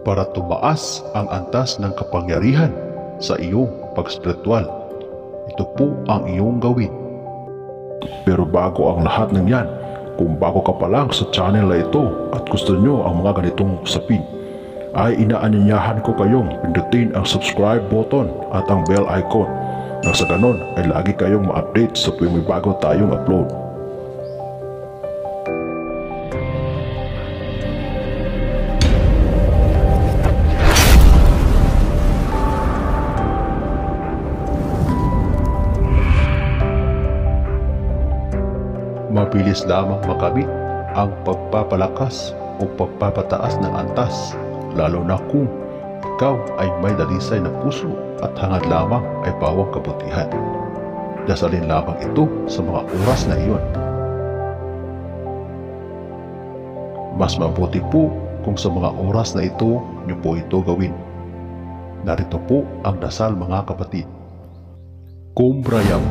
para tumaas ang antas ng kapangyarihan sa iyong pag-spiritual. Ito po ang iyong gawin. Pero bago ang lahat ng yan, kung bago ka pa lang sa channel na ito at gusto nyo ang mga ganitong usapin, ay inaanyayahan ko kayong pindutin ang subscribe button at ang bell icon nang sa ganon ay lagi kayong ma-update sa tuwing may bago tayong upload. Mabilis lamang makamit ang pagpapalakas o pagpapataas ng antas, lalo na kung ikaw ay may dalisay na puso at hangad lamang ay bawang kabutihan. Dasalin lamang ito sa mga oras na iyon. Mas mabuti po kung sa mga oras na ito niyo po ito gawin. Narito po ang dasal, mga kapatid. Kumbrayam,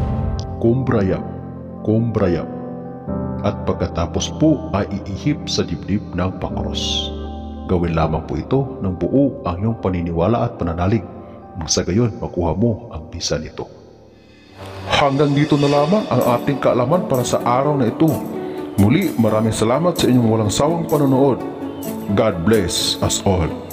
kumbrayam, kumbrayam. At pagkatapos po ay iihip sa dibdib ng pakros. Gawin lamang po ito ng buo ang iyong paniniwala at pananalig, nang sa gayon makuha mo ang bisa nito. Hanggang dito na lamang ang ating kaalaman para sa araw na ito. Muli, maraming salamat sa inyong walang sawang panonood. God bless us all.